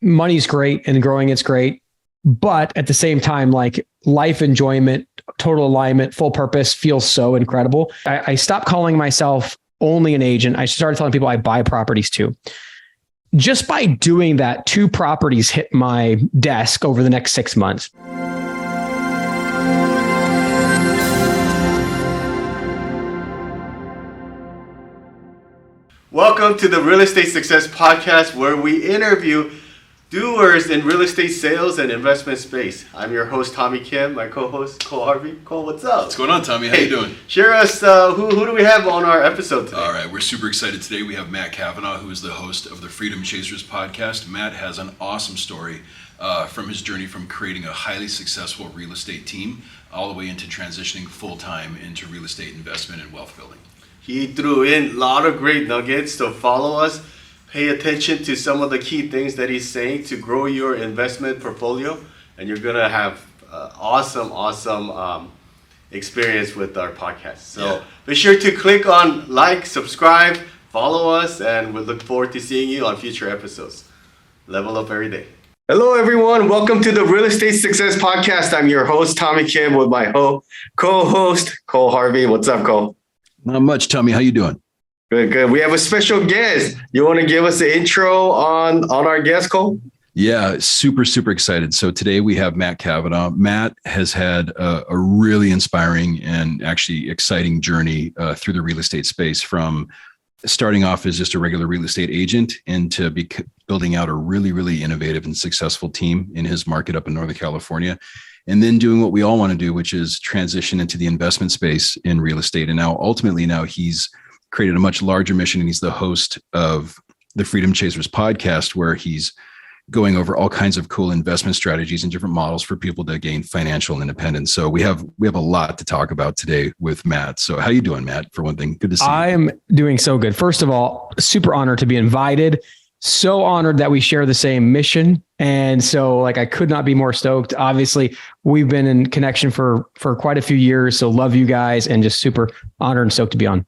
money's great and growing it's great. But at the same time, like life enjoyment, total alignment, full purpose feels so incredible. I stopped calling myself only an agent. I started telling people I buy properties too. Just by doing that, 2 properties hit my desk over the next 6 months. Welcome to the Real Estate Success Podcast, where we interview doers in real estate sales and investment space. I'm your host, Tommy Kim, my co-host, Cole Harvey. Cole, what's up? What's going on, Tommy? How you doing? Share us, who do we have on our episode today? All right, we're super excited today. We have Matt Cavanaugh, who is the host of the Freedom Chasers podcast. Matt has an awesome story from his journey from creating a highly successful real estate team all the way into transitioning full-time into real estate investment and wealth building. He threw in a lot of great nuggets, so follow us. Pay attention to some of the key things that he's saying to grow your investment portfolio, and you're going to have awesome experience with our podcast. So Be sure to click on like, subscribe, follow us, and we look forward to seeing you on future episodes. Level up every day. Hello, everyone. Welcome to the Real Estate Success Podcast. I'm your host, Tommy Kim, with my co-host, Cole Harvey. What's up, Cole? Not much, Tommy. How you doing? Good. We have a special guest. You want to give us the intro on our guest, Cole? Yeah, super excited. So today we have Matt Cavanaugh. Matt has had a really inspiring and actually exciting journey through the real estate space, from starting off as just a regular real estate agent into building out a really innovative and successful team in his market up in Northern California. And then doing what we all want to do, which is transition into the investment space in real estate. And ultimately he's created a much larger mission, and he's the host of the Freedom Chasers podcast, where he's going over all kinds of cool investment strategies and different models for people to gain financial independence. So we have a lot to talk about today with Matt. So how you doing, Matt? For one thing, good to see you. I'm doing so good. First of all, super honored to be invited. So honored that we share the same mission. And so I could not be more stoked. Obviously, we've been in connection for quite a few years. So love you guys, and just super honored and stoked to be on.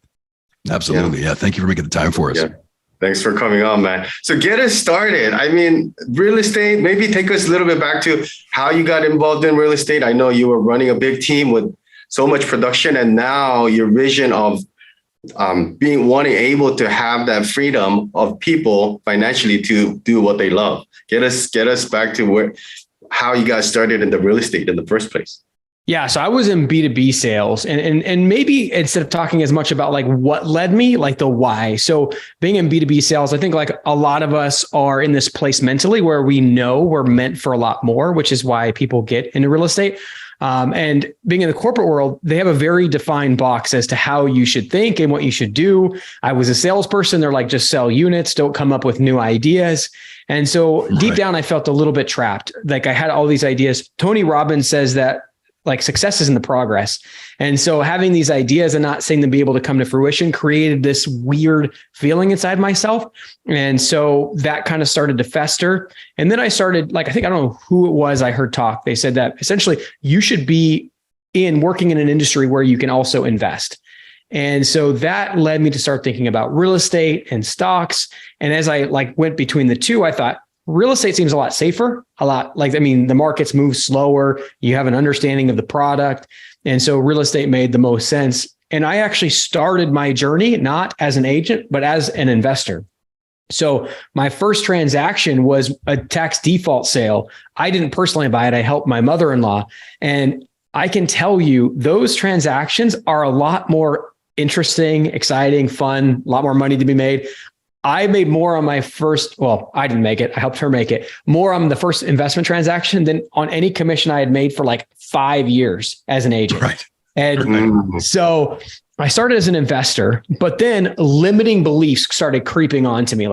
Absolutely. Yeah. Thank you for making the time for us. Yeah. Thanks for coming on, man. So get us started. I mean, real estate, maybe take us a little bit back to how you got involved in real estate. I know you were running a big team with so much production, and now your vision of wanting able to have that freedom of people financially to do what they love. Get us back to how you guys started in the real estate in the first place. Yeah. So I was in B2B sales, and maybe instead of talking as much about what led me, the why. So being in B2B sales, I think a lot of us are in this place mentally where we know we're meant for a lot more, which is why people get into real estate. And being in the corporate world, they have a very defined box as to how you should think and what you should do. I was a salesperson. They're like, just sell units, don't come up with new ideas. And so deep down, I felt a little bit trapped. I had all these ideas. Tony Robbins says that success is in the progress. And so having these ideas and not seeing them be able to come to fruition created this weird feeling inside myself. And so that kind of started to fester. And then I started, I don't know who it was I heard talk. They said that essentially you should be working in an industry where you can also invest. And so that led me to start thinking about real estate and stocks. And as I went between the two, I thought, real estate seems a lot safer, the markets move slower. You have an understanding of the product. And so real estate made the most sense. And I actually started my journey, not as an agent, but as an investor. So my first transaction was a tax default sale. I didn't personally buy it. I helped my mother-in-law. And I can tell you those transactions are a lot more interesting, exciting, fun, a lot more money to be made. I made more on my first, I didn't make it. I helped her make it, more on the first investment transaction than on any commission I had made for 5 years as an agent. Right. And so I started as an investor, but then limiting beliefs started creeping onto me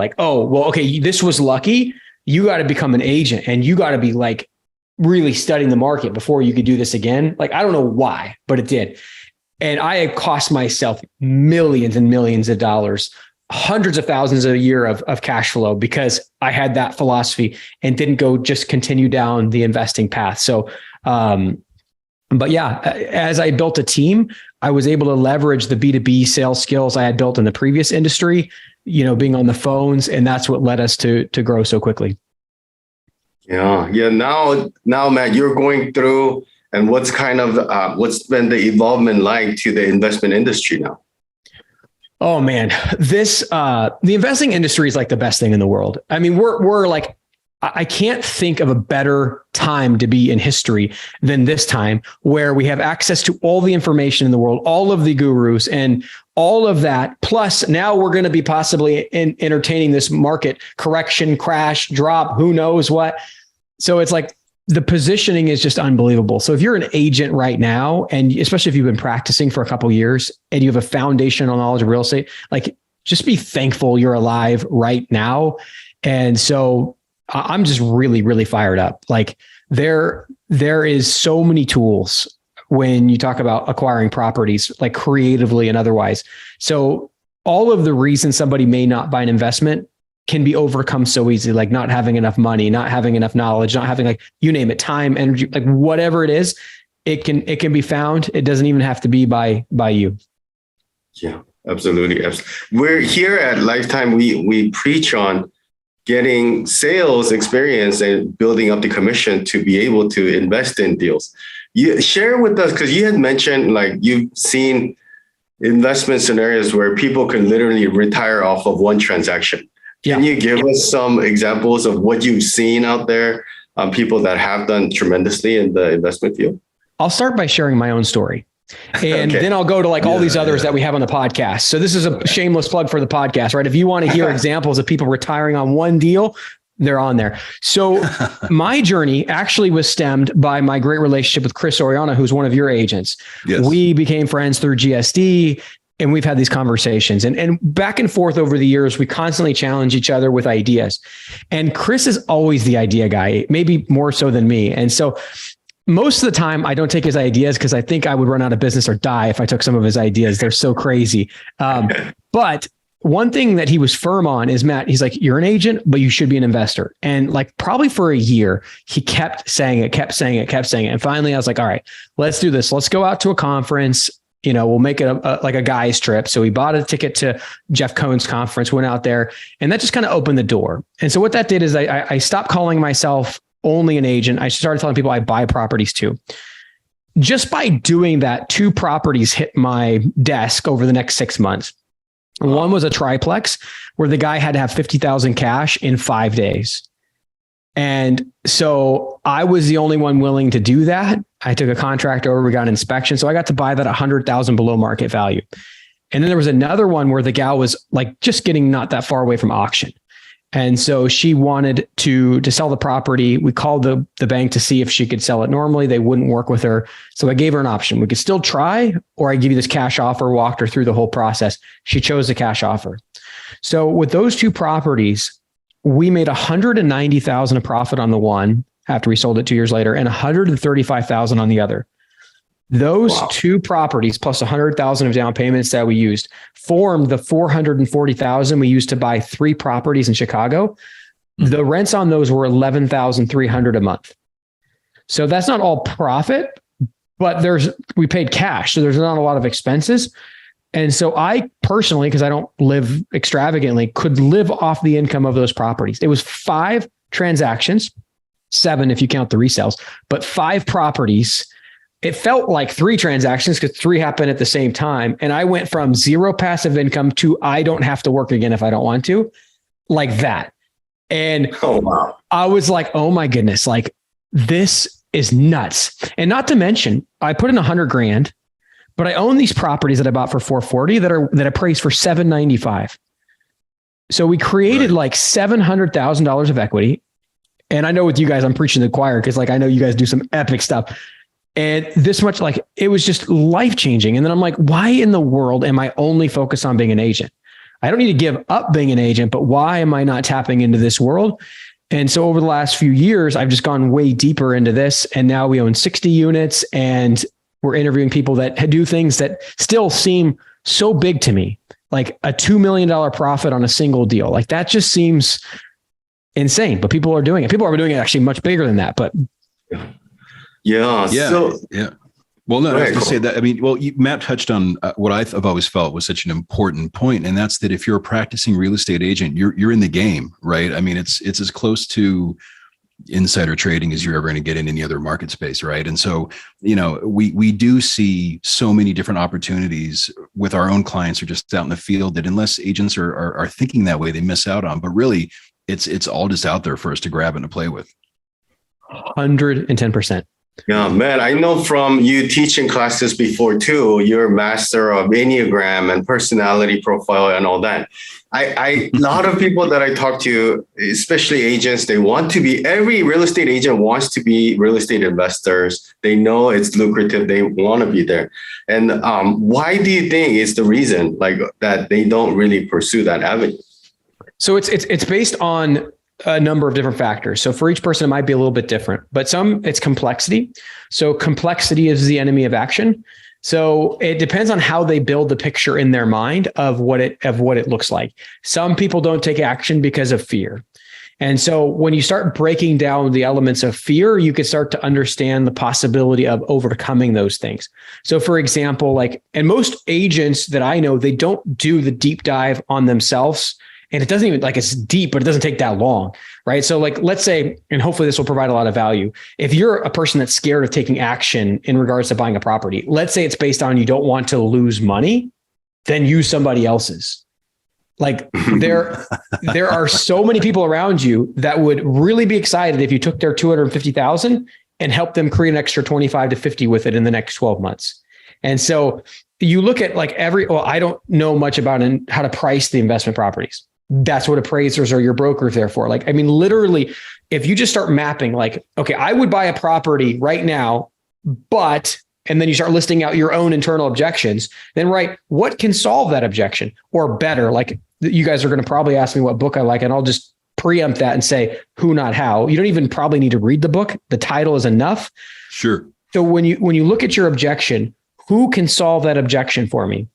this was lucky. You got to become an agent, and you got to be really studying the market before you could do this again. I don't know why, but it did. And I had cost myself millions and millions of dollars, hundreds of thousands a year of cash flow, because I had that philosophy and didn't go just continue down the investing path. So, but yeah, as I built a team, I was able to leverage the B2B sales skills I had built in the previous industry, being on the phones. And that's what led us to grow so quickly. Yeah. Yeah. Now, Matt, you're going through, and what's what's been the evolvement like to the investment industry now? Oh man, the investing industry is like the best thing in the world. I mean, we're like, I can't think of a better time to be in history than this time, where we have access to all the information in the world, all of the gurus and all of that. Plus now we're going to be possibly entertaining this market correction, crash, drop, who knows what. So it's like, the positioning is just unbelievable. So if you're an agent right now, and especially if you've been practicing for a couple of years and you have a foundational knowledge of real estate, like just be thankful you're alive right now. And so I'm just really, really fired up. Like there is so many tools when you talk about acquiring properties, like creatively and otherwise. So all of the reasons somebody may not buy an investment can be overcome so easily, like not having enough money, not having enough knowledge, not having, like, you name it, time, energy, like whatever it is, it can be found. It doesn't even have to be by you. Yeah, absolutely. We're here at Lifetime. We preach on getting sales experience and building up the commission to be able to invest in deals. You share with us, because you had mentioned like you've seen investment scenarios where people can literally retire off of one transaction. Can you give us some examples of what you've seen out there, people that have done tremendously in the investment field? I'll start by sharing my own story. And then I'll go to like all these others that we have on the podcast. So this is a shameless plug for the podcast, right? If you want to hear examples of people retiring on one deal, they're on there. So my journey actually was stemmed by my great relationship with Chris Oriana, who's one of your agents. Yes. We became friends through GSD. And we've had these conversations and back and forth over the years. We constantly challenge each other with ideas. And Chris is always the idea guy, maybe more so than me. And so most of the time I don't take his ideas because I think I would run out of business or die if I took some of his ideas. They're so crazy. But one thing that he was firm on is, Matt, he's like, you're an agent, but you should be an investor. And like probably for a year, he kept saying it. And finally I was like, all right, let's do this. Let's go out to a conference. We'll make it like a guy's trip. So we bought a ticket to Jeff Cohn's conference, went out there, and that just kind of opened the door. And so what that did is I stopped calling myself only an agent. I started telling people I buy properties too. Just by doing that, 2 properties hit my desk over the next 6 months. One was a triplex where the guy had to have 50,000 cash in 5 days. And so I was the only one willing to do that. I took a contract over, we got an inspection. So I got to buy that 100,000 below market value. And then there was another one where the gal was like just getting not that far away from auction. And so she wanted to sell the property. We called the bank to see if she could sell it normally. They wouldn't work with her. So I gave her an option. We could still try, or I give you this cash offer, walked her through the whole process. She chose the cash offer. So with those 2 properties, we made $190,000 of profit on the one after we sold it 2 years later, and $135,000 on the other. Those 2 properties plus $100,000 of down payments that we used formed the $440,000 we used to buy 3 properties in Chicago. The rents on those were $11,300 a month. So that's not all profit, but we paid cash, so there's not a lot of expenses. And so I personally, because I don't live extravagantly, could live off the income of those properties. It was 5 transactions, 7 if you count the resales, but 5 properties. It felt like 3 transactions because 3 happened at the same time. And I went from 0 passive income to I don't have to work again if I don't want to, like that. And I was like, oh my goodness, like this is nuts. And not to mention, I put in $100,000. But I own these properties that I bought for $440 that appraised for $795. So we created like $700,000 of equity. And I know with you guys, I'm preaching to the choir because like I know you guys do some epic stuff. And this much, like it was just life-changing. And then I'm like, why in the world am I only focused on being an agent? I don't need to give up being an agent, but why am I not tapping into this world? And so over the last few years, I've just gone way deeper into this. And now we own 60 units and we're interviewing people that do things that still seem so big to me, like a $2 million profit on a single deal. Like that just seems insane, but people are doing it. People are doing it actually much bigger than that, but yeah. Well, no, I was going to say that. I mean, Matt touched on what I've always felt was such an important point, and that's that if you're a practicing real estate agent, you're in the game, right? I mean, it's as close to insider trading as you're ever going to get in any other market space, right? And so, we do see so many different opportunities with our own clients who are just out in the field that unless agents are thinking that way, they miss out on. But really, it's all just out there for us to grab and to play with. 110%. Yeah, man, I know from you teaching classes before too, you're a master of Enneagram and personality profile and all that. A lot of people that I talk to, especially agents, every real estate agent wants to be real estate investors. They know it's lucrative. They want to be there. And why do you think is the reason like that they don't really pursue that avenue? So it's based on a number of different factors. So for each person, it might be a little bit different, but it's complexity. So complexity is the enemy of action. So it depends on how they build the picture in their mind of what it looks like. Some people don't take action because of fear. And so when you start breaking down the elements of fear, you can start to understand the possibility of overcoming those things. So for example, and most agents that I know, they don't do the deep dive on themselves. And it doesn't even it's deep, but it doesn't take that long, right? So let's say, and hopefully this will provide a lot of value. If you're a person that's scared of taking action in regards to buying a property, let's say it's based on you don't want to lose money, then use somebody else's. There are so many people around you that would really be excited if you took their $250,000 and helped them create an extra 25 to 50 with it in the next 12 months. And so you look at I don't know much about how to price the investment properties. That's what appraisers or your brokers there for. Literally, if you just start mapping, okay, I would buy a property right now, and then you start listing out your own internal objections, then what can solve that objection? Or better, you guys are going to probably ask me what book I like, and I'll just preempt that and say who, not how. You don't even probably need to read the book. The title is enough. Sure. So when you look at your objection, who can solve that objection for me?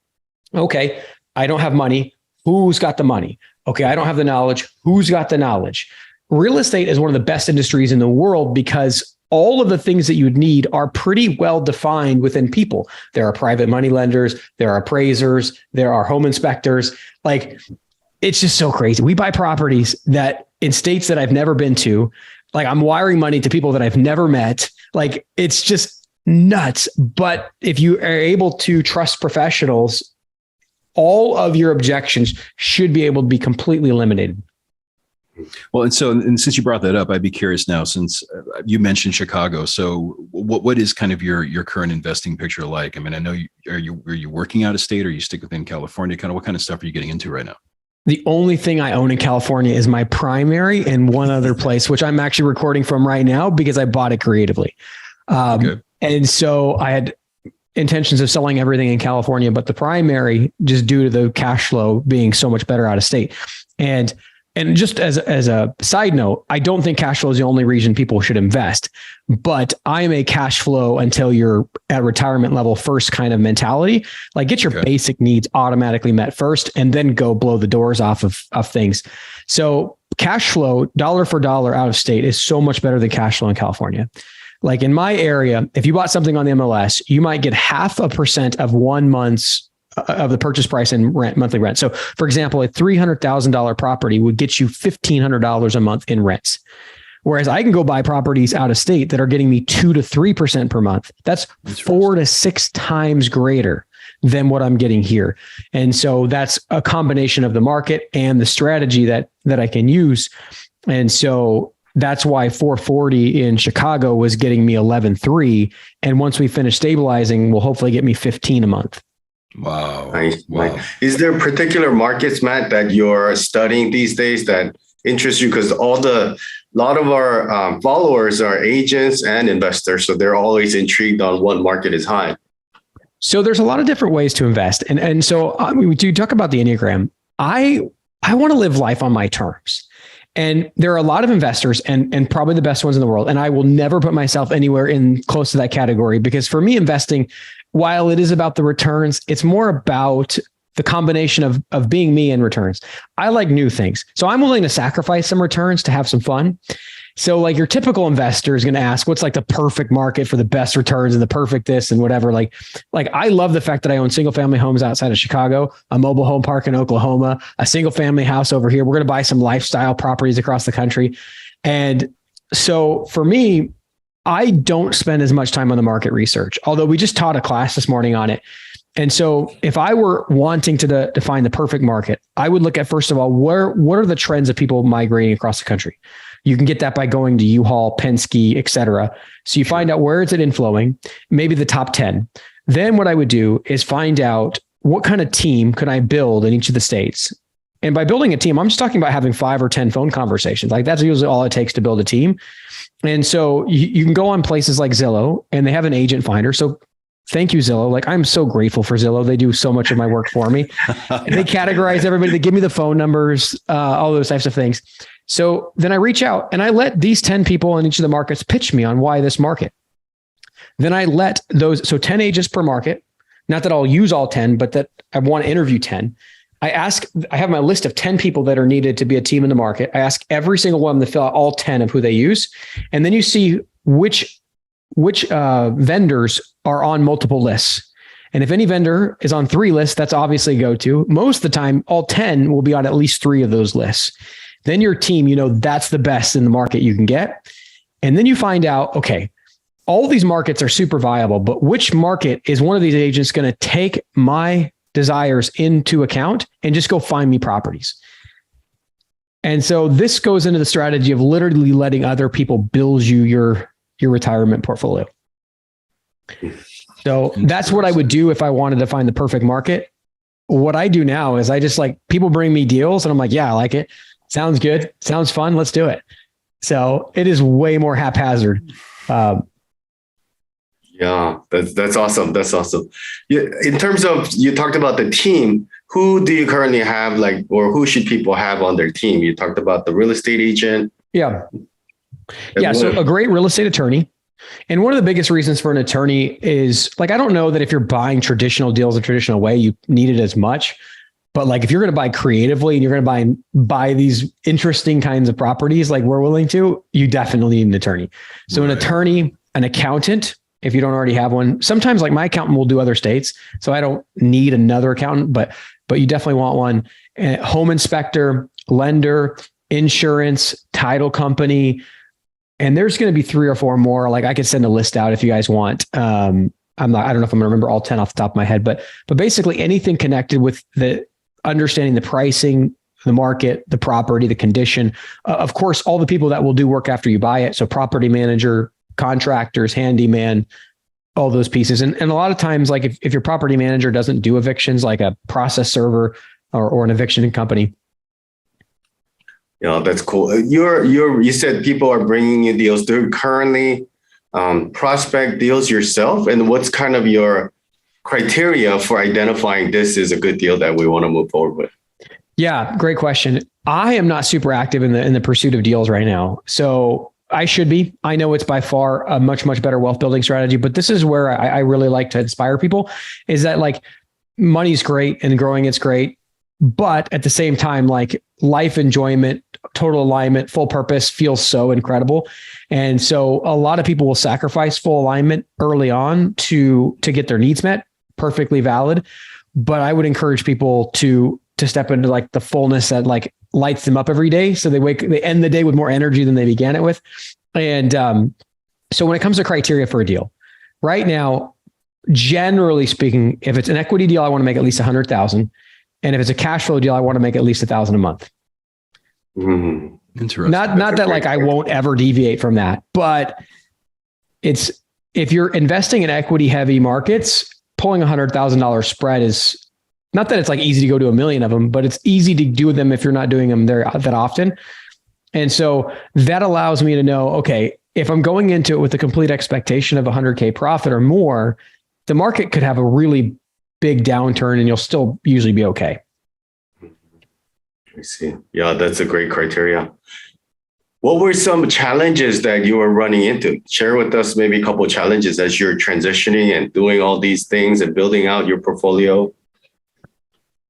Okay, I don't have money. Who's got the money? Okay, I don't have the knowledge. Who's got the knowledge? Real estate is one of the best industries in the world because all of the things that you'd need are pretty well defined within people. There are private money lenders, there are appraisers, there are home inspectors. It's just so crazy. We buy properties that in states that I've never been to, I'm wiring money to people that I've never met. It's just nuts. But if you are able to trust professionals, all of your objections should be able to be completely eliminated. Well, and since you brought that up, I'd be curious now, since you mentioned Chicago. So what is kind of your current investing picture like? I mean, I know are you working out of state, or you stick within California? Kind of what kind of stuff are you getting into right now? The only thing I own in California is my primary and one other place, which I'm actually recording from right now because I bought it creatively. Okay. And so I had intentions of selling everything in California, but the primary, just due to the cash flow being so much better out of state. And just as a side note, I don't think cash flow is the only reason people should invest, but I am a cash flow until you're at retirement level first kind of mentality. Get your basic needs automatically met first, and then go blow the doors off of things. So cash flow, dollar for dollar out of state, is so much better than cash flow in California. In my area, if you bought something on the MLS, you might get 0.5% of 1 month's of the purchase price and monthly rent. So for example, a $300,000 property would get you $1,500 a month in rents. Whereas I can go buy properties out of state that are getting me 2 to 3% per month. That's 4 to 6 times greater than what I'm getting here. And so that's a combination of the market and the strategy that I can use. And so that's why 440 in Chicago was getting me 11.3. And once we finish stabilizing, will hopefully get me 15 a month. Wow. Nice. Wow. Is there particular markets, Matt, that you're studying these days that interest you? Because a lot of our followers are agents and investors, so they're always intrigued on what market is high. So there's a lot of different ways to invest. And so we do talk about the Enneagram. I want to live life on my terms. And there are a lot of investors and probably the best ones in the world. And I will never put myself anywhere in close to that category, because for me, investing, while it is about the returns, it's more about the combination of being me and returns. I like new things. So I'm willing to sacrifice some returns to have some fun. So your typical investor is going to ask, what's the perfect market for the best returns and the perfect this and whatever. I love the fact that I own single family homes outside of Chicago, a mobile home park in Oklahoma, a single family house over here. We're going to buy some lifestyle properties across the country. And So for me, I don't spend as much time on the market research, although we just taught a class this morning on it. And so if I were wanting to define the perfect market, I would look at, first of all, what are the trends of people migrating across the country? You can get that by going to U-Haul, Penske, et cetera. So you find out where is it inflowing, maybe the top 10. Then what I would do is find out what kind of team could I build in each of the states. And by building a team, I'm just talking about having 5 or 10 phone conversations. Like that's usually all it takes to build a team. And so you can go on places like Zillow and they have an agent finder. So thank you, Zillow. Like I'm so grateful for Zillow. They do so much of my work for me. And they categorize everybody. They give me the phone numbers, all those types of things. So then I reach out and I let these 10 people in each of the markets pitch me on why this market. Then I let those, so 10 agents per market, not that I'll use all 10, but that I want to interview 10. I have my list of 10 people that are needed to be a team in the market. I ask every single one to fill out all 10 of who they use. And then you see which vendors are on multiple lists. And if any vendor is on 3 lists, that's obviously go to. Most of the time, all 10 will be on at least 3 of those lists. Then your team, that's the best in the market you can get. And then you find out, okay, all these markets are super viable, but which market is one of these agents going to take my desires into account and just go find me properties? And so this goes into the strategy of literally letting other people build you your retirement portfolio. So that's what I would do if I wanted to find the perfect market. What I do now is I just people bring me deals and I'm like, yeah, I like it. Sounds good. Sounds fun. Let's do it. So it is way more haphazard. Yeah, that's awesome. That's awesome. Yeah, in terms of, you talked about the team, who do you currently have or who should people have on their team? You talked about the real estate agent. Yeah. Yeah. So a great real estate attorney. And one of the biggest reasons for an attorney is I don't know that if you're buying traditional deals a traditional way, you need it as much. But if you're going to buy creatively and you're going to buy these interesting kinds of properties, like we're willing to, you definitely need an attorney. So An attorney, an accountant, if you don't already have one. Sometimes my accountant will do other states, so I don't need another accountant, but you definitely want one. Home inspector, lender, insurance, title company. And there's going to be 3 or 4 more. I could send a list out if you guys want. I don't know if I'm going to remember all 10 off the top of my head, but basically anything connected with the understanding the pricing, the market, the property, the condition. Of course, all the people that will do work after you buy it. So property manager, contractors, handyman, all those pieces. And a lot of times, if your property manager doesn't do evictions, like a process server or an eviction company. Yeah, that's cool. You said people are bringing you deals. Do you currently prospect deals yourself? And what's kind of your criteria for identifying this is a good deal that we want to move forward with? Yeah, great question. I am not super active in the pursuit of deals right now. So I should be. I know it's by far a much, much better wealth building strategy, but this is where I really like to inspire people, is that money's great and growing it's great. But at the same time, life enjoyment, total alignment, full purpose feels so incredible. And so a lot of people will sacrifice full alignment early on to get their needs met. Perfectly valid. But I would encourage people to step into the fullness that lights them up every day. So they end the day with more energy than they began it with. And so when it comes to criteria for a deal right now, generally speaking, if it's an equity deal, I want to make at least 100,000. And if it's a cash flow deal, I want to make at least 1,000 a month. Mm-hmm. Interesting. Not that I won't ever deviate from that, but if you're investing in equity heavy markets, pulling $100,000 spread is not that it's easy to go to 1 million of them, but it's easy to do them if you're not doing them there that often. And so that allows me to know, okay, if I'm going into it with the complete expectation of 100K profit or more, the market could have a really big downturn and you'll still usually be okay. I see. Yeah, that's a great criteria. What were some challenges that you were running into? Share with us maybe a couple of challenges as you're transitioning and doing all these things and building out your portfolio.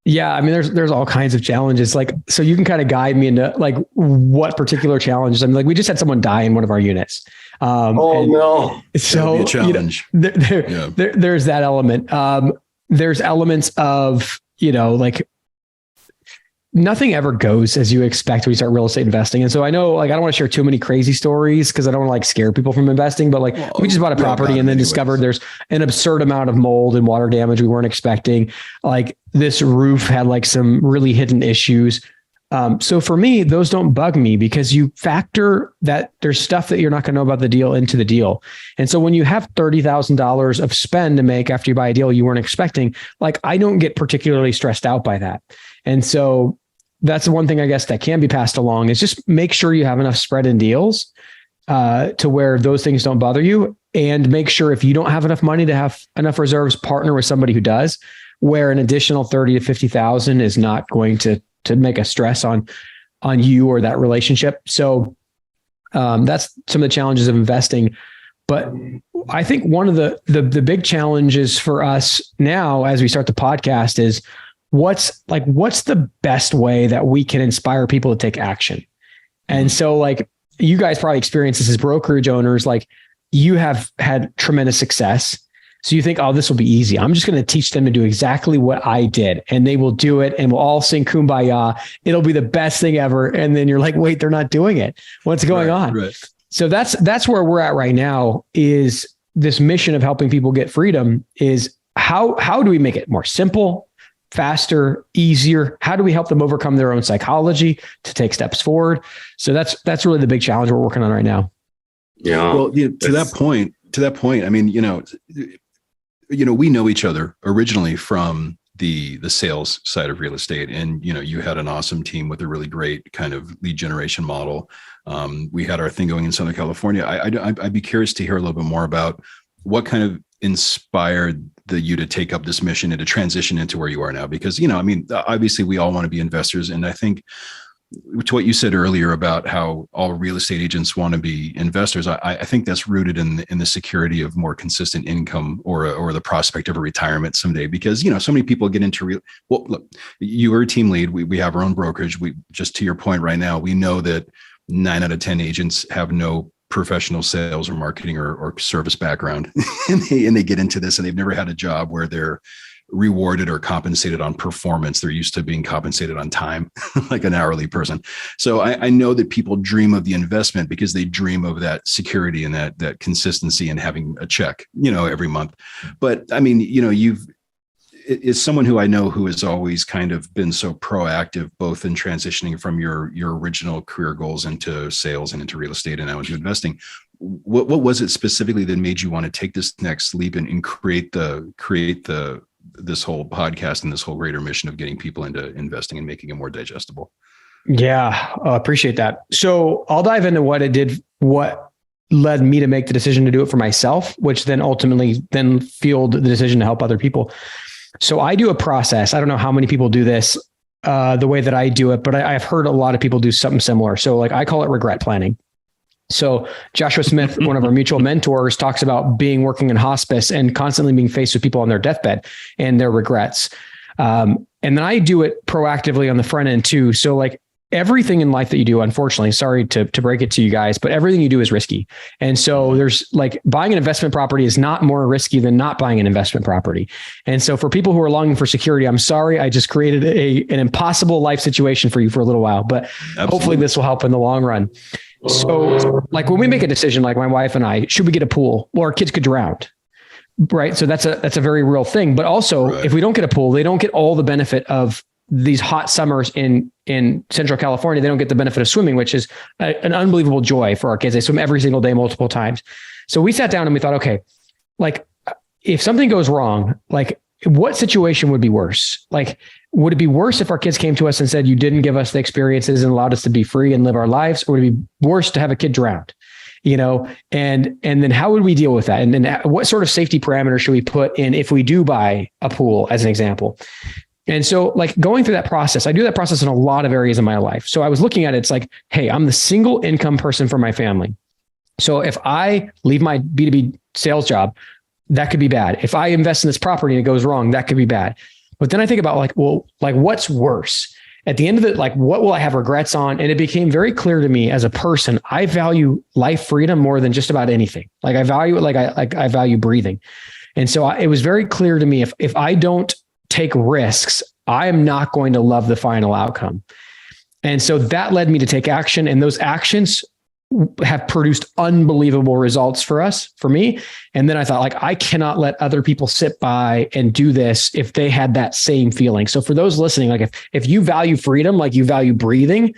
Yeah, I mean, there's all kinds of challenges. So you can kind of guide me into what particular challenges. I mean, we just had someone die in one of our units. No! So a challenge. There's that element. There's elements of nothing ever goes as you expect when you start real estate investing. And so I know, like, I don't want to share too many crazy stories because I don't want to like scare people from investing, but like we just bought a property and then discovered there's an absurd amount of mold and water damage we weren't expecting. Like this roof had like some really hidden issues. So for me, those don't bug me because you factor that there's stuff that you're not going to know about the deal into the deal. And so when you have $30,000 of spend to make after you buy a deal you weren't expecting, like I don't get particularly stressed out by that. And so that's the one thing I guess that can be passed along is just make sure you have enough spread in deals to where those things don't bother you, and make sure if you don't have enough money to have enough reserves, partner with somebody who does, where an additional 30 to 50,000 is not going to make a stress on you or that relationship. So that's some of the challenges of investing. But I think one of the big challenges for us now as we start the podcast is what's the best way that we can inspire people to take action? And so like you guys probably experience this as brokerage owners, like you have had tremendous success. So you think, oh, this will be easy. I'm just going to teach them to do exactly what I did and they will do it and we'll all sing Kumbaya. It'll be the best thing ever. And then you're like, wait, they're not doing it. What's going on? Right. So that's where we're at right now, is this mission of helping people get freedom is how do we make it more simple, faster, easier? How do we help them overcome their own psychology to take steps forward? So that's really the big challenge we're working on right now. Yeah. Well, to that point, I mean, we know each other originally from the sales side of real estate. And, you had an awesome team with a really great kind of lead generation model. We had our thing going in Southern California. I'd be curious to hear a little bit more about what kind of inspired you to take up this mission and to transition into where you are now, because, obviously we all want to be investors. And I think to what you said earlier about how all real estate agents want to be investors, I think that's rooted in the security of more consistent income or the prospect of a retirement someday. Because so many people get into look, you are a team lead. We have our own brokerage. We just to your point right now, we know that 9 out of 10 agents have no professional sales or marketing or service background, and they get into this and they've never had a job where they're rewarded or compensated on performance. They're used to being compensated on time, like an hourly person. So I know that people dream of the investment because they dream of that security and that consistency and having a check, every month. But I mean, it's someone who I know who has always kind of been so proactive, both in transitioning from your original career goals into sales and into real estate and now into investing. What was it specifically that made you want to take this next leap and create this whole podcast and this whole greater mission of getting people into investing and making it more digestible? Yeah, I appreciate that. So I'll dive into what led me to make the decision to do it for myself, which then ultimately fueled the decision to help other people. So I do a process. I don't know how many people do this the way that I do it, but I've heard a lot of people do something similar. So like I call it regret planning. So Joshua Smith, one of our mutual mentors, talks about working in hospice and constantly being faced with people on their deathbed and their regrets. And then I do it proactively on the front end too. So like everything in life that you do, unfortunately, sorry to break it to you guys, but everything you do is risky. And so there's like buying an investment property is not more risky than not buying an investment property. And so for people who are longing for security, I'm sorry, I just created an impossible life situation for you for a little while, but hopefully this will help in the long run. So like when we make a decision, like my wife and I, should we get a pool? Well, our kids could drown. Right. So that's a very real thing. But also if we don't get a pool, they don't get all the benefit of these hot summers in Central California. They don't get the benefit of swimming, which is an unbelievable joy for our kids. They swim every single day, multiple times. So we sat down and we thought, okay, like if something goes wrong, like what situation would be worse? Like, would it be worse if our kids came to us and said, you didn't give us the experiences and allowed us to be free and live our lives? Or would it be worse to have a kid drowned? And then how would we deal with that? And then what sort of safety parameters should we put in if we do buy a pool, as an example? And so like going through that process, I do that process in a lot of areas of my life. So I was looking at it, it's like, hey, I'm the single income person for my family. So if I leave my B2B sales job, that could be bad. If I invest in this property and it goes wrong, that could be bad. But then I think about like, well, like what's worse? At the end of it, like what will I have regrets on? And it became very clear to me as a person, I value life freedom more than just about anything. Like I value it, I value breathing. And so it was very clear to me, if I don't take risks, I am not going to love the final outcome. And so that led me to take action, and those actions have produced unbelievable results for me. And then I thought, like, I cannot let other people sit by and do this if they had that same feeling. So for those listening, like if you value freedom, like you value breathing,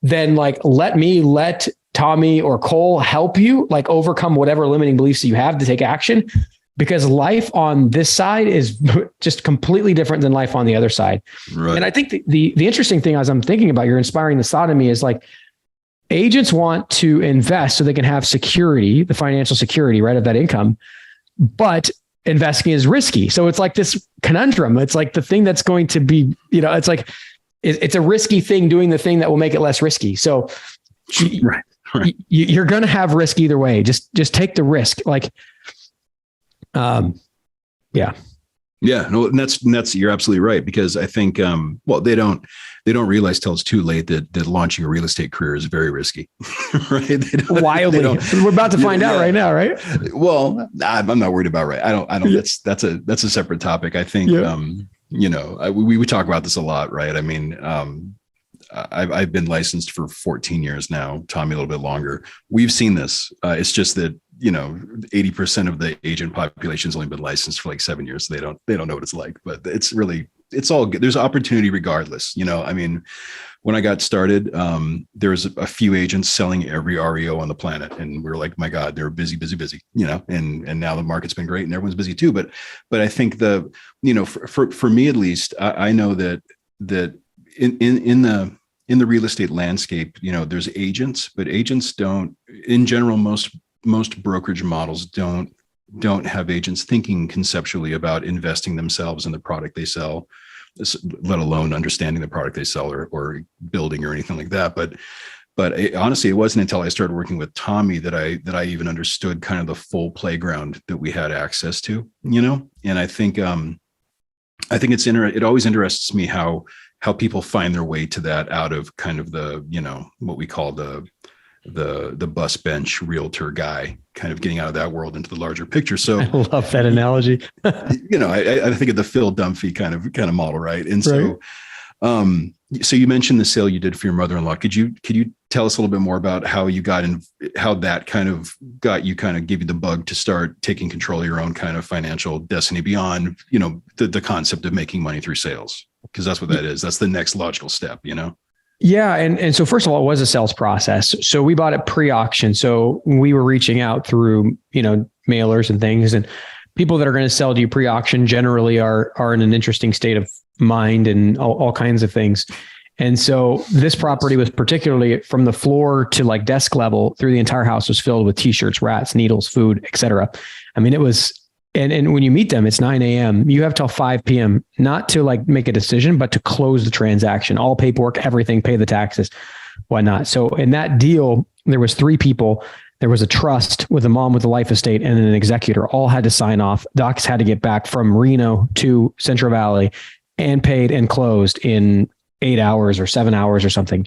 then like, let Tommy or Cole help you like overcome whatever limiting beliefs you have to take action, because life on this side is just completely different than life on the other side. Right. And I think the interesting thing, as I'm thinking about, you're inspiring this thought in me, is like, agents want to invest so they can have security, the financial security, right, of that income, but investing is risky. So it's like this conundrum. It's like the thing that's going to be, it's like, it's a risky thing doing the thing that will make it less risky. So right. You're going to have risk either way. Just take the risk. Like, yeah. Yeah, no, and that's you're absolutely right, because I think they don't realize till it's too late that launching a real estate career is very risky, right? Wildly. We're about to find out right now, right? Well, I'm not worried about right. I don't. Yeah. That's a separate topic. I think we talk about this a lot, right? I mean, I've been licensed for 14 years now. Tommy a little bit longer. We've seen this. It's just that 80% of the agent population has only been licensed for like 7 years. So they don't know what it's like, but it's all good. There's opportunity regardless. I mean, when I got started, there was a few agents selling every REO on the planet. And we were like, my God, they're busy, and now the market's been great and everyone's busy too. But I think for me, at least, I know that in the real estate landscape, there's agents, but agents don't, in general, most brokerage models don't have agents thinking conceptually about investing themselves in the product they sell, let alone understanding the product they sell or building or anything like that. But honestly, it wasn't until I started working with Tommy that I even understood kind of the full playground that we had access to, and I think it always interests me how people find their way to that out of kind of the, what we call the bus bench realtor guy, kind of getting out of that world into the larger picture. So I love that analogy. I think of the Phil Dunphy kind of model, right? And so, so you mentioned the sale you did for your mother-in-law. Could you tell us a little bit more about how you got in, how that kind of gave you the bug to start taking control of your own kind of financial destiny beyond, the concept of making money through sales? Because that's what that is. That's the next logical step, Yeah. And so first of all, it was a sales process. So we bought it pre-auction. So we were reaching out through, mailers and things, and people that are going to sell to you pre-auction generally are in an interesting state of mind and all kinds of things. And so this property was particularly from the floor to like desk level through the entire house was filled with t-shirts, rats, needles, food, etc. I mean, it was, and when you meet them, it's 9 a.m. You have till 5 p.m. not to like make a decision, but to close the transaction, all paperwork, everything, pay the taxes, whatnot. So in that deal, there was 3 people. There was a trust with a mom with a life estate and an executor, all had to sign off. Docs had to get back from Reno to Central Valley and paid and closed in 8 hours or 7 hours or something.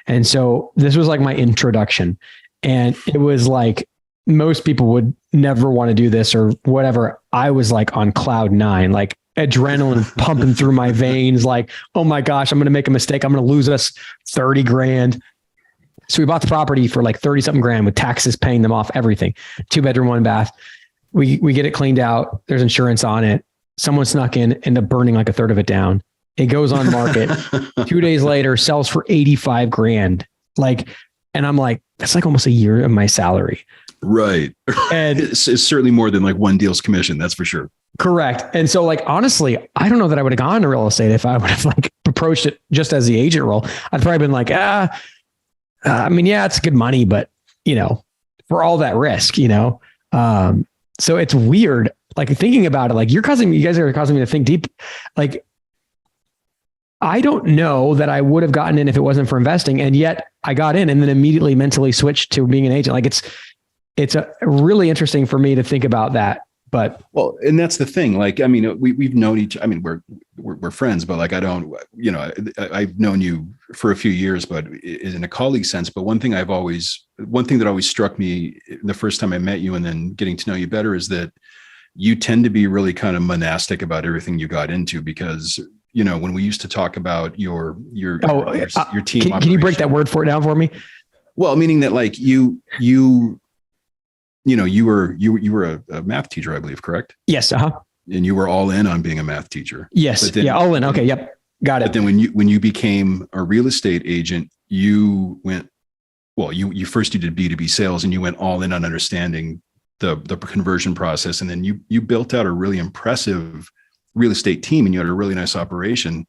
And so this was like my introduction. And it was like, most people would never want to do this or whatever. I was like on cloud 9, like adrenaline pumping through my veins. Like, oh my gosh, I'm going to make a mistake. I'm going to lose us 30 grand. So we bought the property for like 30 something grand with taxes, paying them off, everything. 2-bedroom, 1 bath. We get it cleaned out. There's insurance on it. Someone snuck in, ended up burning like a third of it down. It goes on market. 2 days later, sells for 85 grand. And I'm like, that's like almost a year of my salary. Right. And it's certainly more than like one deal's commission. That's for sure. Correct. And so like, honestly, I don't know that I would have gone to real estate if I would have like approached it just as the agent role. I'd probably been like, I mean, yeah, it's good money, but for all that risk, so it's weird. Like thinking about it, like you guys are causing me to think deep. Like, I don't know that I would have gotten in if it wasn't for investing. And yet I got in and then immediately mentally switched to being an agent. Like it's a really interesting for me to think about that. But well, and that's the thing. Like, I mean, we've known each. I mean, we're friends, but like, I don't. I've known you for a few years, but in a colleague sense. But one thing that always struck me the first time I met you, and then getting to know you better, is that you tend to be really kind of monastic about everything you got into, because when we used to talk about your team. Can you break that word down for me? Well, meaning that like you were a math teacher, I believe, correct? Yes. And you were all in on being a math teacher. Yes. All in. Okay. Yep. Got it. But then when you became a real estate agent, you went, well, you first you did B2B sales and you went all in on understanding the conversion process. And then you built out a really impressive real estate team and you had a really nice operation.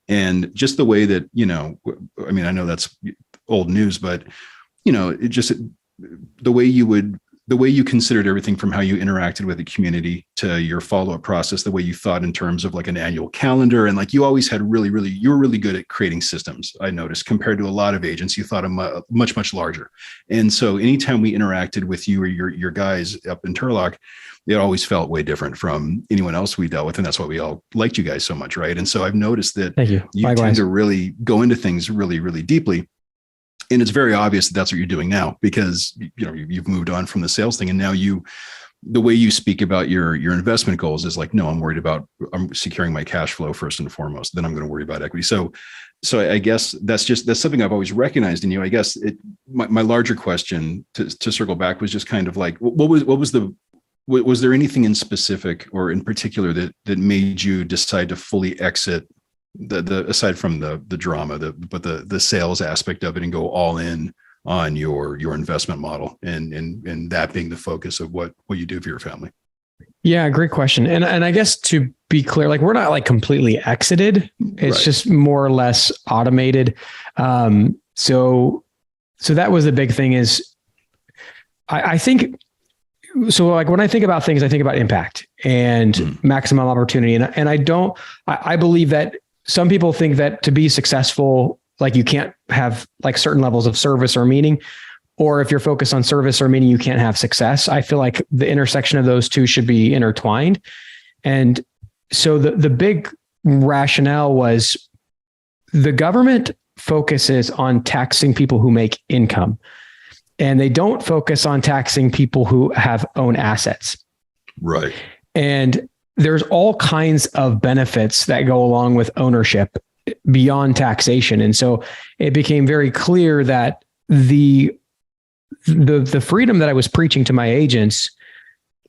And just the way that, I mean, I know that's old news, but it just, the way you considered everything from how you interacted with the community to your follow-up process, the way you thought in terms of like an annual calendar. And like, you always had you were really good at creating systems. I noticed compared to a lot of agents, you thought much, much larger. And so anytime we interacted with you or your guys up in Turlock, it always felt way different from anyone else we dealt with. And that's why we all liked you guys so much. Right. And so I've noticed that you tend to really go into things really, really deeply. And it's very obvious that that's what you're doing now because you've moved on from the sales thing. And now the way you speak about your investment goals is like, no, I'm securing my cash flow first and foremost. Then I'm going to worry about equity. So I guess that's something I've always recognized in you. I guess my larger question to circle back was just kind of like, was there anything in specific or in particular that made you decide to fully exit the aside from the drama, but the sales aspect of it and go all in on your investment model and that being the focus of what you do for your family? Yeah, great question. And I guess to be clear, like we're not like completely exited. It's Right. just more or less automated. So that was the big thing is I think, so like when I think about things, I think about impact and maximum opportunity. And I believe that some people think that to be successful, like you can't have like certain levels of service or meaning, or if you're focused on service or meaning, you can't have success. I feel like the intersection of those two should be intertwined. And so the big rationale was the government focuses on taxing people who make income, and they don't focus on taxing people who have own assets. Right. And there's all kinds of benefits that go along with ownership beyond taxation. And so it became very clear that the freedom that I was preaching to my agents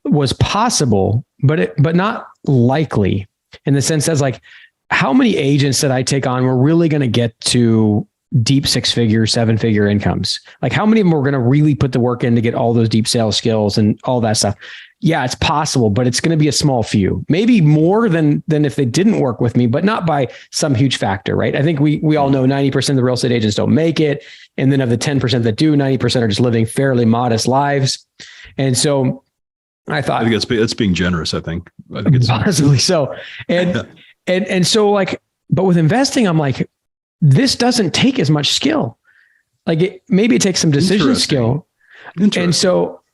was possible, but not likely, in the sense that like, how many agents that I take on were really going to get to deep 6-figure, 7-figure incomes? Like how many of them were going to really put the work in to get all those deep sales skills and all that stuff? Yeah, it's possible, but it's going to be a small few, maybe more than if they didn't work with me, but not by some huge factor, right? I think we all know 90% of the real estate agents don't make it. And then of the 10% that do, 90% are just living fairly modest lives. And so I thought, it's being generous. I think it's possibly so. And so like, but with investing, I'm like, this doesn't take as much skill. Like maybe it takes some decision skill.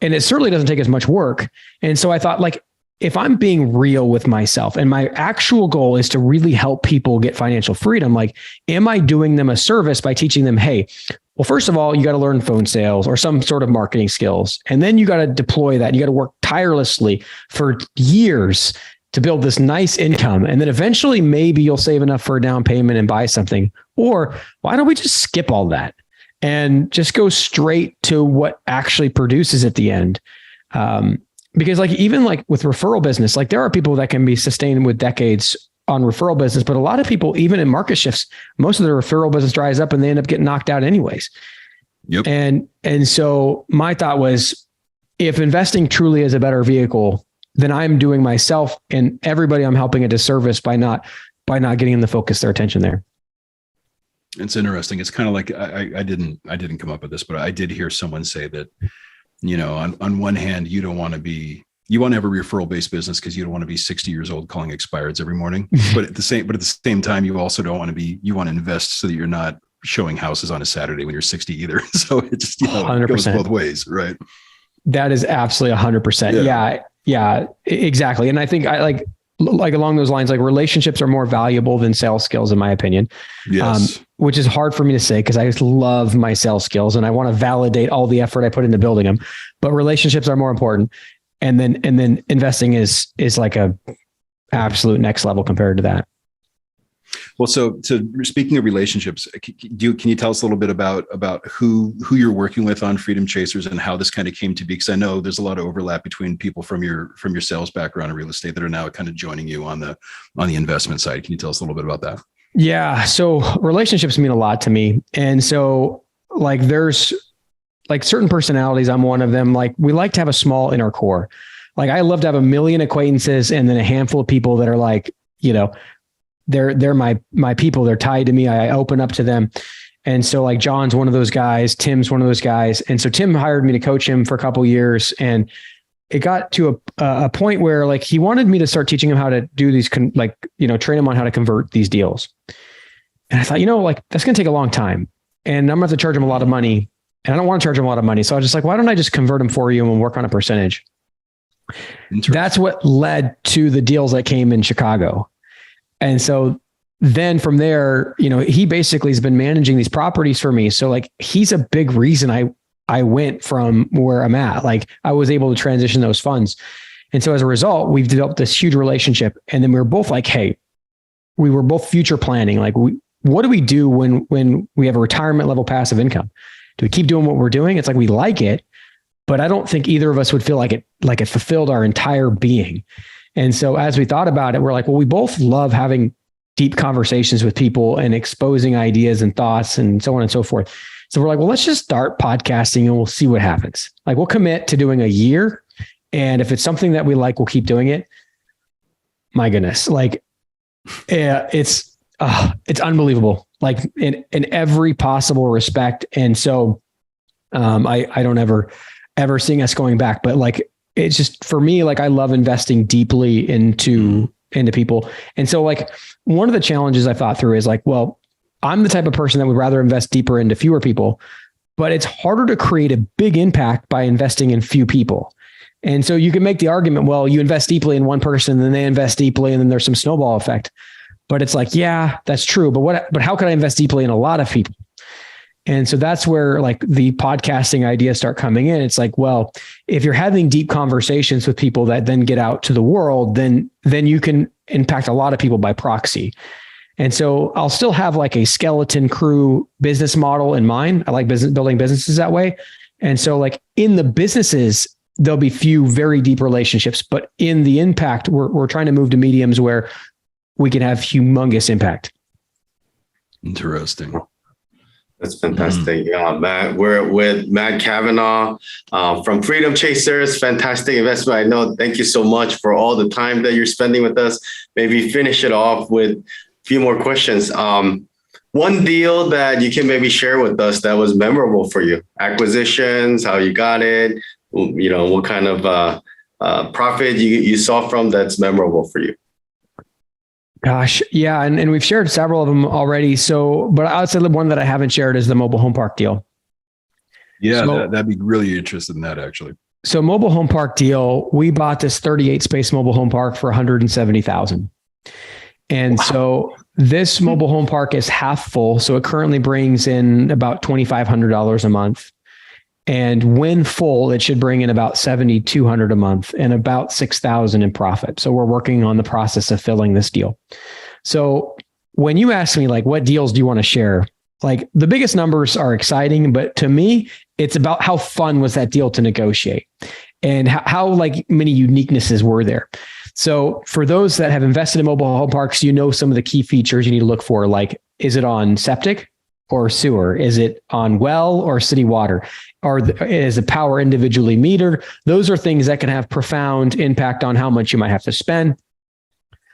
And it certainly doesn't take as much work. And so I thought, like, if I'm being real with myself and my actual goal is to really help people get financial freedom, like, am I doing them a service by teaching them, hey, well, first of all, you got to learn phone sales or some sort of marketing skills. And then you got to deploy that. You got to work tirelessly for years to build this nice income. And then eventually maybe you'll save enough for a down payment and buy something. Or why don't we just skip all that and just go straight to what actually produces at the end? Because like, even like with referral business, like there are people that can be sustained with decades on referral business, but a lot of people, even in market shifts, most of their referral business dries up and they end up getting knocked out anyways. Yep. And so my thought was, if investing truly is a better vehicle, then I'm doing myself and everybody I'm helping a disservice by not getting them to focus their attention there. It's interesting. It's kind of like, I didn't come up with this, but I did hear someone say that, on one hand, you want to have a referral based business because you don't want to be 60 years old calling expireds every morning. But at the same time, you also don't want to you want to invest so that you're not showing houses on a Saturday when you're 60 either. So it just, it goes both ways. Right. That is absolutely 100%. Yeah, exactly. And I think I like along those lines, like relationships are more valuable than sales skills, in my opinion. Yes. Which is hard for me to say because I just love my sales skills and I want to validate all the effort I put into building them. But relationships are more important. And then investing is like a absolute next level compared to that. Well, so speaking of relationships, can you tell us a little bit about who you're working with on Freedom Chasers and how this kind of came to be? Because I know there's a lot of overlap between people from your sales background in real estate that are now kind of joining you on the investment side. Can you tell us a little bit about that? Yeah. So relationships mean a lot to me. And so like there's like certain personalities, I'm one of them. Like we like to have a small inner core. Like I love to have a million acquaintances and then a handful of people that are like, they're my people. They're tied to me. I open up to them. And so like John's one of those guys, Tim's one of those guys. And so Tim hired me to coach him for a couple of years. And it got to a point where like, he wanted me to start teaching him how to do these, train him on how to convert these deals. And I thought, like that's going to take a long time and I'm going to have to charge him a lot of money and I don't want to charge him a lot of money. So I was just like, why don't I just convert him for you and we'll work on a percentage? That's what led to the deals that came in Chicago. And so then from there, he basically has been managing these properties for me. So like, he's a big reason I went from where I'm at. Like I was able to transition those funds. And so as a result, we've developed this huge relationship. And then we were both like, hey, we were both future planning. Like what do we do when we have a retirement level passive income? Do we keep doing what we're doing? It's like, we like it, but I don't think either of us would feel like it fulfilled our entire being. And so as we thought about it, we're like, well, we both love having deep conversations with people and exposing ideas and thoughts and so on and so forth. So we're like, well, let's just start podcasting and we'll see what happens. Like we'll commit to doing a year. And if it's something that we like, we'll keep doing it. My goodness. Like it's unbelievable. Like in every possible respect. And so I don't ever seeing us going back, but like, it's just for me, like I love investing deeply into people. And so like one of the challenges I thought through is like, well, I'm the type of person that would rather invest deeper into fewer people, but it's harder to create a big impact by investing in few people. And so you can make the argument, well, you invest deeply in one person, then they invest deeply, and then there's some snowball effect. But it's like, yeah, that's true. But how can I invest deeply in a lot of people? And so that's where like the podcasting ideas start coming in. It's like, well, if you're having deep conversations with people that then get out to the world, then you can impact a lot of people by proxy. And so I'll still have like a skeleton crew business model in mind. I like building businesses that way. And so like in the businesses, there'll be few very deep relationships, but in the impact, we're trying to move to mediums where we can have humongous impact. Interesting. That's fantastic. Matt, we're with Matt Cavanaugh from Freedom Chasers. Fantastic investment. I know. Thank you so much for all the time that you're spending with us. Maybe finish it off with a few more questions. One deal that you can maybe share with us that was memorable for you, acquisitions, how you got it, what kind of profit you saw from that's memorable for you. Gosh. Yeah. And we've shared several of them already. So, but I would say the one that I haven't shared is the mobile home park deal. Yeah. That'd be really interested in that actually. So mobile home park deal, we bought this 38 space mobile home park for $170,000. And wow. So this mobile home park is half full. So it currently brings in about $2,500 a month. And when full, it should bring in about $7,200 a month and about $6,000 in profit. So we're working on the process of filling this deal. So when you ask me, like, what deals do you want to share? Like the biggest numbers are exciting, but to me, it's about how fun was that deal to negotiate and how like many uniquenesses were there. So for those that have invested in mobile home parks, some of the key features you need to look for, like, is it on septic or sewer? Is it on well or city water? Or is the power individually metered? Those are things that can have profound impact on how much you might have to spend.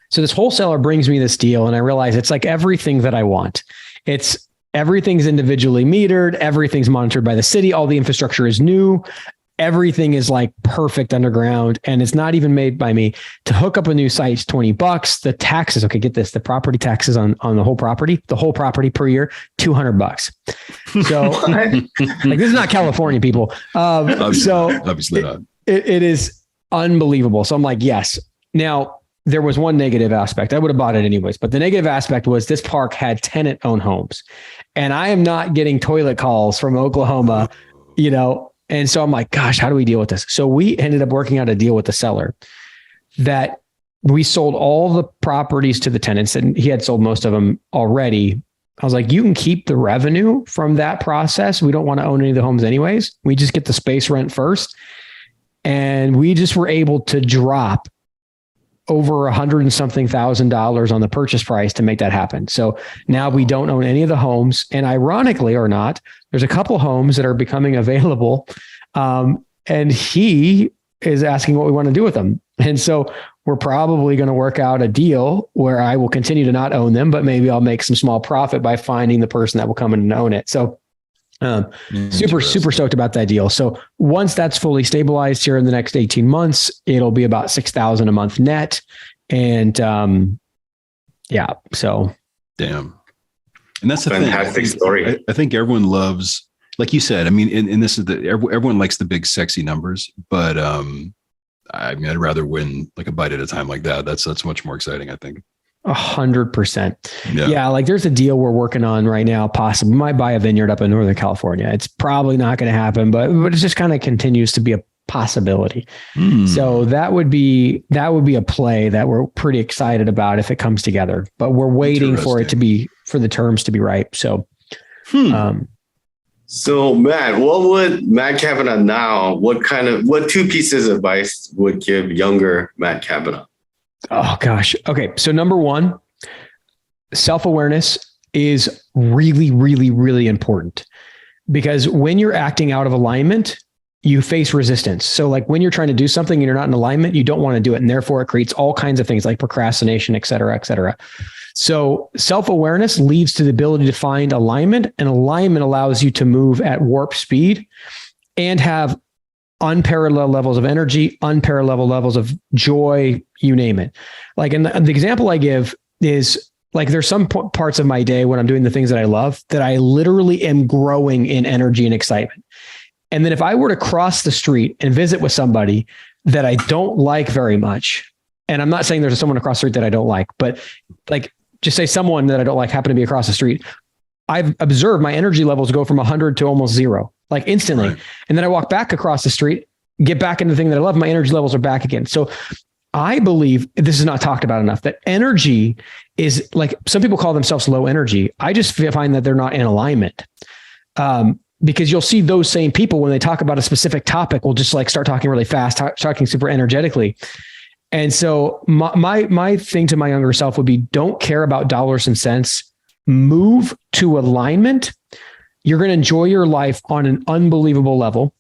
So this wholesaler brings me this deal and I realize it's like everything that I want. Everything's individually metered. Everything's monitored by the city. All the infrastructure is new. Everything is like perfect underground and it's not even made by me. To hook up a new site is $20. The taxes, okay, get this, the property taxes on the whole property per year, $200. So like this is not California, people. Obviously not. It is unbelievable. So I'm like, yes. Now there was one negative aspect. I would have bought it anyways, but the negative aspect was this park had tenant-owned homes and I am not getting toilet calls from Oklahoma, And so I'm like, gosh, how do we deal with this? So we ended up working out a deal with the seller that we sold all the properties to the tenants, and he had sold most of them already. I was like, you can keep the revenue from that process. We don't want to own any of the homes anyways. We just get the space rent first. And we just were able to drop over $100 and something thousand on the purchase price to make that happen. So now we don't own any of the homes. And ironically or not, there's a couple homes that are becoming available. And he is asking what we want to do with them. And so we're probably going to work out a deal where I will continue to not own them, but maybe I'll make some small profit by finding the person that will come in and own it. So super stoked about that deal. So once that's fully stabilized here in the next 18 months, it'll be about $6,000 a month net. And yeah, so. Damn. And that's a fantastic story. I think everyone loves, like you said, I mean, and this is everyone likes the big, sexy numbers, but I mean, I'd rather win like a bite at a time like that. That's much more exciting, I think. 100%. Yeah. Like there's a deal we're working on right now. Possibly we might buy a vineyard up in Northern California. It's probably not going to happen, but it just kind of continues to be a possibility. So that would be a play that we're pretty excited about if it comes together, but we're waiting for the terms to be right. So, so Matt, what would Matt Cavanaugh now, what two pieces of advice would give younger Matt Cavanaugh? Oh gosh. Okay. So number one, self-awareness is really, really, really important, because when you're acting out of alignment, you face resistance. So like when you're trying to do something and you're not in alignment, you don't want to do it. And therefore it creates all kinds of things like procrastination, et cetera, et cetera. So self-awareness leads to the ability to find alignment, and alignment allows you to move at warp speed and have unparalleled levels of energy, unparalleled levels of joy, you name it. Like, and the example I give is like, there's some parts of my day when I'm doing the things that I love that I literally am growing in energy and excitement. And then if I were to cross the street and visit with somebody that I don't like very much, and I'm not saying there's someone across the street that I don't like, but like, just say someone that I don't like happened to be across the street, I've observed my energy levels go from 100 to almost zero, like instantly. Right. And then I walk back across the street, get back into the thing that I love, my energy levels are back again. So I believe this is not talked about enough, that energy is like, some people call themselves low energy. I just find that they're not in alignment. Because you'll see those same people when they talk about a specific topic will just like start talking really fast, talking super energetically. And so my thing to my younger self would be, don't care about dollars and cents, move to alignment. You're going to enjoy your life on an unbelievable level.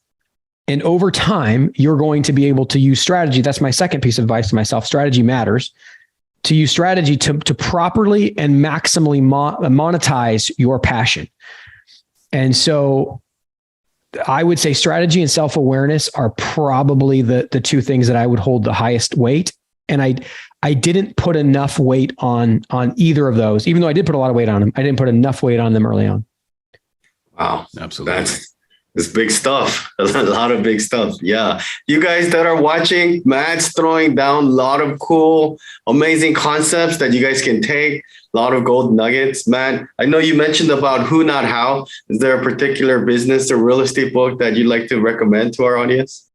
And over time, you're going to be able to use strategy. That's my second piece of advice to myself. Strategy matters. To use strategy to properly and maximally monetize your passion. And so I would say strategy and self-awareness are probably the two things that I would hold the highest weight. And I didn't put enough weight on either of those, even though I did put a lot of weight on them. I didn't put enough weight on them early on. Wow. Absolutely. It's big stuff. A lot of big stuff. Yeah. You guys that are watching, Matt's throwing down a lot of cool, amazing concepts that you guys can take. A lot of gold nuggets. Matt, I know you mentioned about who, not how. Is there a particular business or real estate book that you'd like to recommend to our audience?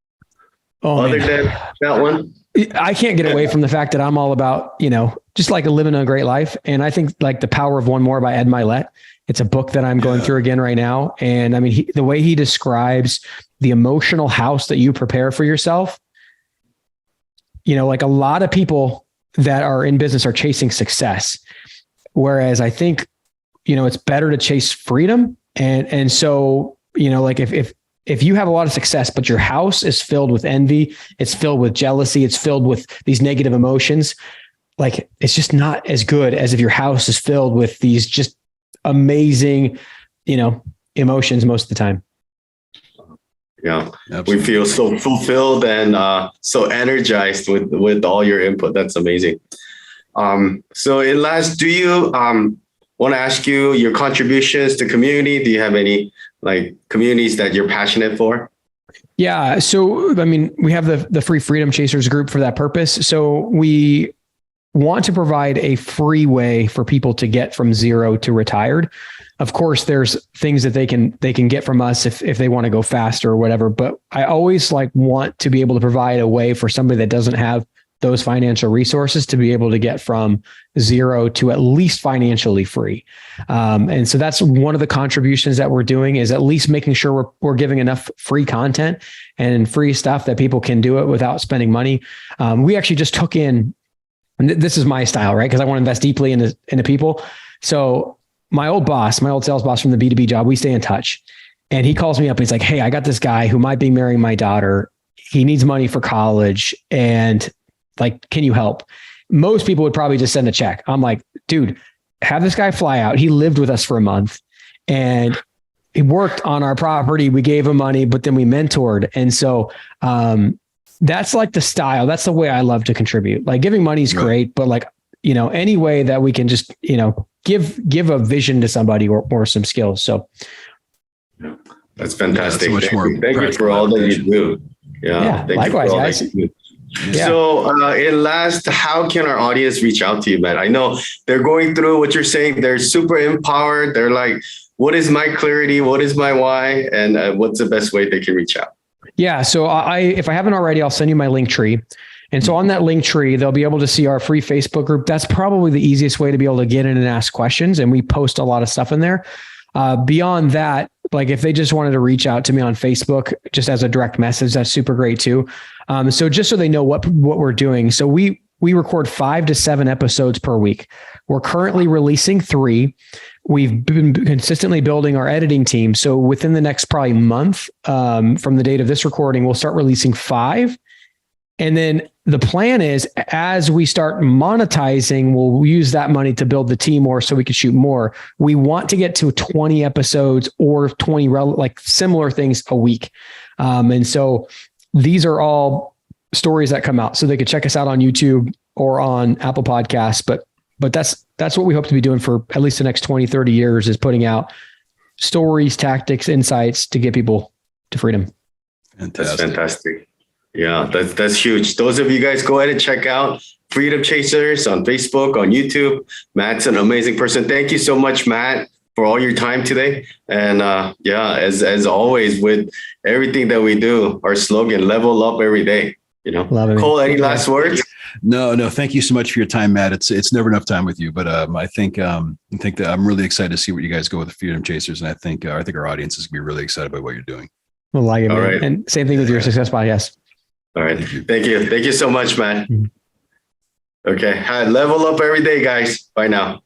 Other than that one? I can't get away from the fact that I'm all about, just like living a great life. And I think like The Power of One More by Ed Milet. It's a book that I'm going through again right now. And I mean, the way he describes the emotional house that you prepare for yourself, like a lot of people that are in business are chasing success. Whereas I think, it's better to chase freedom. And so, like if you have a lot of success, but your house is filled with envy, it's filled with jealousy, it's filled with these negative emotions, like it's just not as good as if your house is filled with these just amazing, emotions most of the time. Yeah. Absolutely. We feel so fulfilled and so energized with all your input. That's amazing. So in last, do you want to ask you your contributions to community? Do you have any like communities that you're passionate for? Yeah. So, I mean, we have the Free Freedom Chasers group for that purpose. So we want to provide a free way for people to get from zero to retired. Of course, there's things that they can get from us if they want to go faster or whatever. But I always want to be able to provide a way for somebody that doesn't have those financial resources to be able to get from zero to at least financially free. And so that's one of the contributions that we're doing, is at least making sure we're giving enough free content and free stuff that people can do it without spending money. We actually just took in, and this is my style, right? Because I want to invest deeply into people. So my old sales boss from the B2B job, we stay in touch. And he calls me up and he's like, hey, I got this guy who might be marrying my daughter. He needs money for college. And like, can you help? Most people would probably just send a check. I'm like, dude, have this guy fly out. He lived with us for a month and he worked on our property. We gave him money, but then we mentored. And so, that's like the style. That's the way I love to contribute. Like, giving money is great, but like, any way that we can just, give a vision to somebody or some skills. So that's fantastic. Yeah, that's Thank you for all that you do. Yeah. Likewise, guys. Yeah. So in last, how can our audience reach out to you, Matt? I know they're going through what you're saying. They're super empowered. They're like, what is my clarity? What is my why? And what's the best way they can reach out? Yeah. So if I haven't already, I'll send you my link tree. And so on that link tree, they'll be able to see our free Facebook group. That's probably the easiest way to be able to get in and ask questions. And we post a lot of stuff in there. Beyond that, like if they just wanted to reach out to me on Facebook, just as a direct message, that's super great too. So just so they know what we're doing. So we record 5 to 7 episodes per week. We're currently releasing 3. We've been consistently building our editing team. So within the next probably month, from the date of this recording, we'll start releasing 5. And then the plan is, as we start monetizing, we'll use that money to build the team more so we can shoot more. We want to get to 20 episodes or 20 like similar things a week. And so these are all stories that come out. So they could check us out on YouTube or on Apple Podcasts. But that's what we hope to be doing for at least the next 20, 30 years, is putting out stories, tactics, insights to get people to freedom. Fantastic. That's fantastic. Yeah, that's huge. Those of you guys, go ahead and check out Freedom Chasers on Facebook, on YouTube. Matt's an amazing person. Thank you so much, Matt, for all your time today. And as always, with everything that we do, our slogan, level up every day. Love it. Cole, any last words? No. Thank you so much for your time, Matt. It's never enough time with you, but I think that I'm really excited to see what you guys go with the Freedom Chasers, and I think our audience is gonna be really excited about what you're doing. Well, like it, all man. right. And same thing with your Success Podcast. All right. Thank you so much, man. Okay. Level up every day, guys. Bye now.